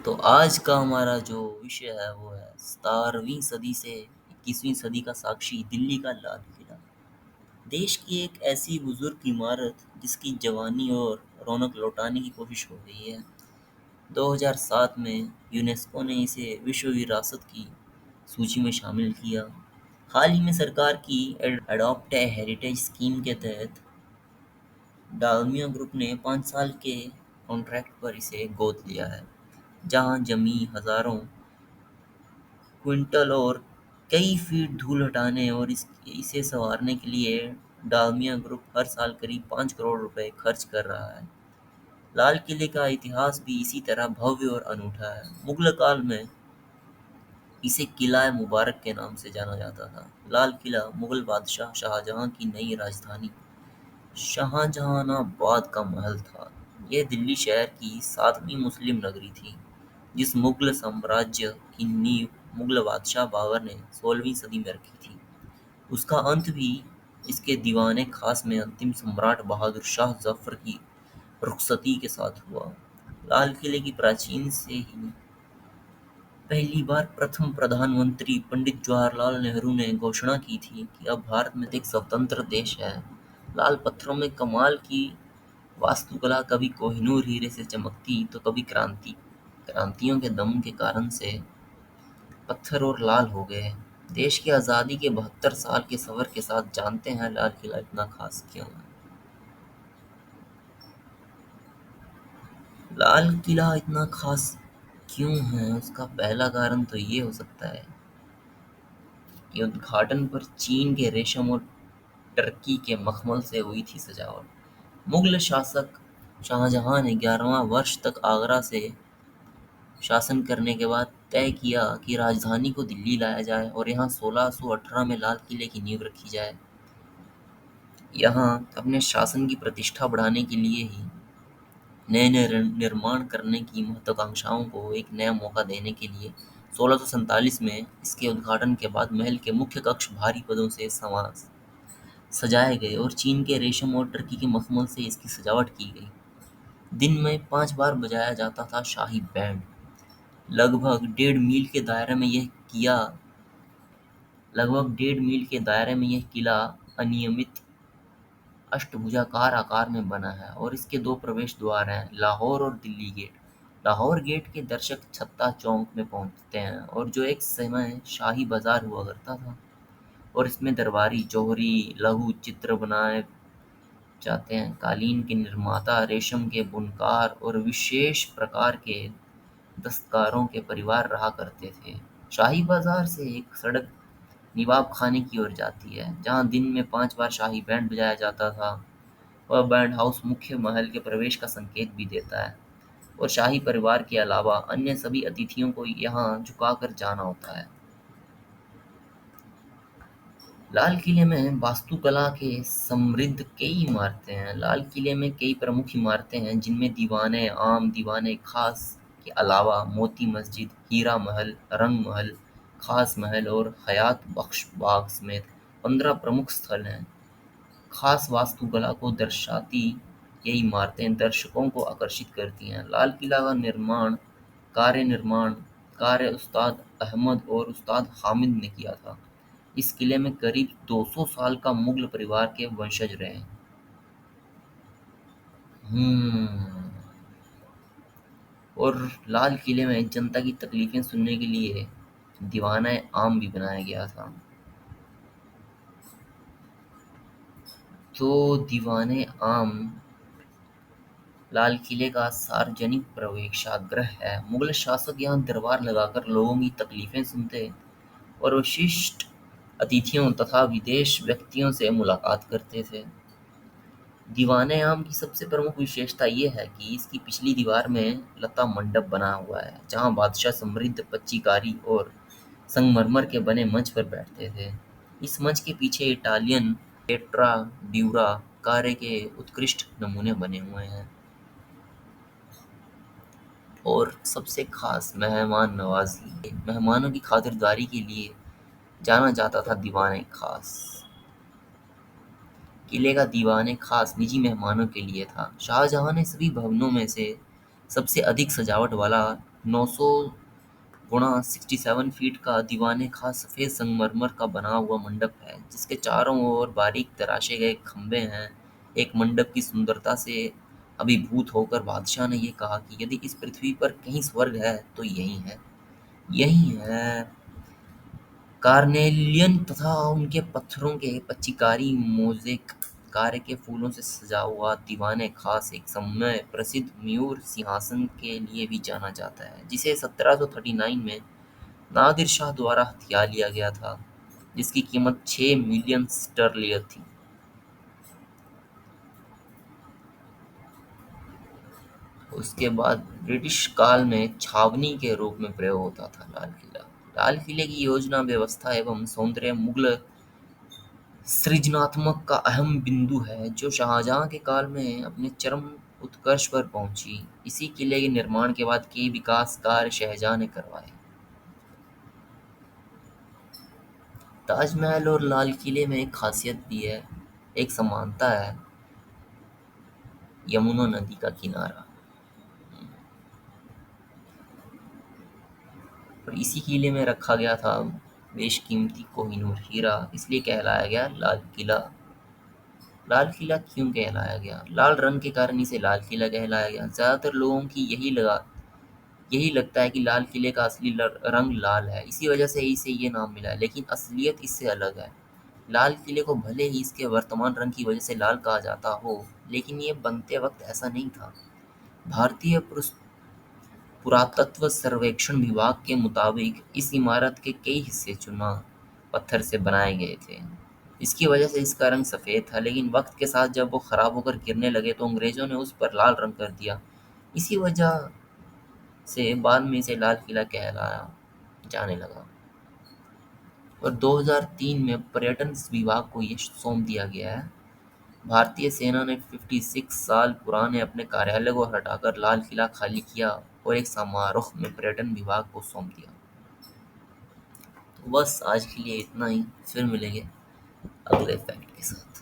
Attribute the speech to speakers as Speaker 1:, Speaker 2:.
Speaker 1: तो आज का हमारा जो विषय है वो है 17वीं सदी से 21वीं सदी का साक्षी दिल्ली का लाल किला। देश की एक ऐसी बुजुर्ग इमारत जिसकी जवानी और रौनक लौटाने की कोशिश हो रही है। 2007 में यूनेस्को ने इसे विश्व विरासत की सूची में शामिल किया। हाल ही में सरकार की एडॉप्ट ए हेरिटेज स्कीम के तहत डालमिया ग्रुप ने 5 साल के कॉन्ट्रैक्ट पर इसे गोद लिया है, जहां जमी हजारों क्विंटल और कई फीट धूल हटाने और इसे संवारने के लिए डालमिया ग्रुप हर साल करीब 5 करोड़ रुपए खर्च कर रहा है। लाल किले का इतिहास भी इसी तरह भव्य और अनूठा है। मुगल काल में इसे किला मुबारक के नाम से जाना जाता था। लाल किला मुगल बादशाह शाहजहां की नई राजधानी शाहजहानाबाद का महल था। यह दिल्ली शहर की 7वीं मुस्लिम नगरी थी, जिस मुगल साम्राज्य की नींव मुगल बादशाह बाबर ने 16वीं सदी में रखी थी। उसका अंत भी इसके दीवाने खास में अंतिम सम्राट बहादुर शाह जफर की रुखसती के साथ हुआ। लाल किले की प्राचीन से ही पहली बार प्रथम प्रधानमंत्री पंडित जवाहरलाल नेहरू ने घोषणा की थी कि अब भारत में एक स्वतंत्र देश है। लाल पत्थरों में कमाल की वास्तुकला कभी कोहिनूर हीरे से चमकती तो कभी क्रांतियों के दम के कारण से पत्थर और लाल हो गए। देश की आज़ादी के 72 साल के सफर के साथ जानते हैं लाल किला इतना खास क्यों है। लाल किला इतना खास क्यों है, उसका पहला कारण तो ये हो सकता है कि उद्घाटन पर चीन के रेशम और टर्की के मखमल से हुई थी सजावट। मुगल शासक शाहजहां ने 11वां वर्ष तक आगरा से शासन करने के बाद तय किया कि राजधानी को दिल्ली लाया जाए और यहाँ 1618 में लाल किले की नींव रखी जाए। यहाँ अपने शासन की प्रतिष्ठा बढ़ाने के लिए ही नए निर्माण करने की महत्वाकांक्षाओं को एक नया मौका देने के लिए 1647 में इसके उद्घाटन के बाद महल के मुख्य कक्ष भारी पदों से सजाए गए और चीन के रेशम और टर्की के मखमल से इसकी सजावट की गई। दिन में 5 बार बजाया जाता था शाही बैंड। लगभग डेढ़ मील के दायरे में यह किया लगभग डेढ़ मील के दायरे में यह किला अनियमित अष्टभुजाकार आकार में बना है और इसके 2 प्रवेश द्वार हैं, लाहौर और दिल्ली गेट। लाहौर गेट के दर्शक छत्ता चौक में पहुंचते हैं और जो एक समय शाही बाजार हुआ करता था, और इसमें दरबारी, जौहरी, लघु चित्र बनाए जाते हैं। कालीन के निर्माता, रेशम के बुनकर और विशेष प्रकार के दस्तकारों के परिवार रहा करते थे। शाही बाजार से एक सड़क नवाब खाने की ओर जाती है, जहां दिन में 5 बार शाही बैंड बजाया जाता था। वह बैंड हाउस मुख्य महल के प्रवेश का संकेत भी देता है और शाही परिवार के अलावा अन्य सभी अतिथियों को यहाँ झुकाकर जाना होता है। लाल किले में वास्तुकला के समृद्ध कई इमारतें हैं। लाल किले में कई प्रमुख इमारतें हैं, जिनमें दीवाने आम, दीवाने खास के अलावा मोती मस्जिद, हीरा महल, रंग महल, खास महल और हयात बख्श बाग समेत 15 प्रमुख स्थल हैं। खास वास्तुकला को दर्शाती ये इमारतें दर्शकों को आकर्षित करती हैं। लाल किला का निर्माण कार्य उस्ताद अहमद और उस्ताद हामिद ने किया था। इस किले में करीब 200 साल का मुगल परिवार के वंशज रहे। हम्म और लाल किले में जनता की तकलीफें सुनने के लिए दीवाना आम भी बनाया गया था। तो दीवाने आम लाल किले का सार्वजनिक प्रवेशागृह है। मुगल शासक यहाँ दरबार लगाकर लोगों की तकलीफें सुनते और विशिष्ट अतिथियों तथा विदेश व्यक्तियों से मुलाकात करते थे। दीवाने आम की सबसे प्रमुख विशेषता ये है कि इसकी पिछली दीवार में लता मंडप बना हुआ है, जहाँ बादशाह समृद्ध पच्चीकारी और संगमरमर के बने मंच पर बैठते थे। इस मंच के पीछे इटालियन पेट्रा ड्यूरा कार्य के उत्कृष्ट नमूने बने हुए हैं। और सबसे खास मेहमान नवाजी, मेहमानों की खातिरदारी के लिए जाना जाता था दीवाने खास। किले का दीवाने खास निजी मेहमानों के लिए था। शाहजहां ने सभी भवनों में से सबसे अधिक सजावट वाला 900 गुणा 67 फीट का दीवाने खास सफेद संगमरमर का बना हुआ मंडप है, जिसके चारों ओर बारीक तराशे गए खंभे हैं। एक मंडप की सुंदरता से अभिभूत होकर बादशाह ने ये कहा कि यदि इस पृथ्वी पर कहीं स्वर्ग है तो यही है। यही है। कार्नेलियन तथा उनके पत्थरों के पच्चीकारी मोज़ेक कार्य के फूलों से सजा हुआ दीवाने खास एक समय प्रसिद्ध मयूर सिंहासन के लिए भी जाना जाता है, जिसे 1739 में नादिर शाह द्वारा हथिया लिया गया था, जिसकी कीमत 6 मिलियन स्टर्लियर थी। उसके बाद ब्रिटिश काल में छावनी के रूप में प्रयोग होता था लाल किला। लाल किले की योजना, व्यवस्था एवं सौंदर्य मुगल सृजनात्मक का अहम बिंदु है, जो शाहजहां के काल में अपने चरम उत्कर्ष पर पहुंची। इसी किले के निर्माण के बाद कई विकास कार्य शाहजहां ने करवाए। ताजमहल और लाल किले में एक खासियत भी है, एक समानता है, यमुना नदी का किनारा। और इसी किले में रखा गया था बेशकीमती कोहिनूर हीरा, इसलिए कहलाया गया लाल किला। लाल किला क्यों कहलाया गया? लाल रंग के कारण इसे लाल किला कहलाया गया। ज़्यादातर लोगों की यही लगता है कि लाल किले का असली रंग लाल है, इसी वजह से इसे ये नाम मिला है, लेकिन असलियत इससे अलग है। लाल किले को भले ही इसके वर्तमान रंग की वजह से लाल कहा जाता हो, लेकिन ये बनते वक्त ऐसा नहीं था। भारतीय पुरातत्व सर्वेक्षण विभाग के मुताबिक इस इमारत के कई हिस्से चूना पत्थर से बनाए गए थे। इसकी वजह से इसका रंग सफ़ेद था, लेकिन वक्त के साथ जब वो खराब होकर गिरने लगे तो अंग्रेज़ों ने उस पर लाल रंग कर दिया। इसी वजह से बाद में इसे लाल किला कहलाया जाने लगा। और 2003 में पर्यटन विभाग को ये सौंप दिया गया है। भारतीय सेना ने 56 साल पुराने अपने कार्यालय को हटाकर लाल किला खाली किया और एक समारोह में पर्यटन विभाग को सौंप दिया। तो बस आज के लिए इतना ही, फिर मिलेंगे अगले फैक्ट के साथ।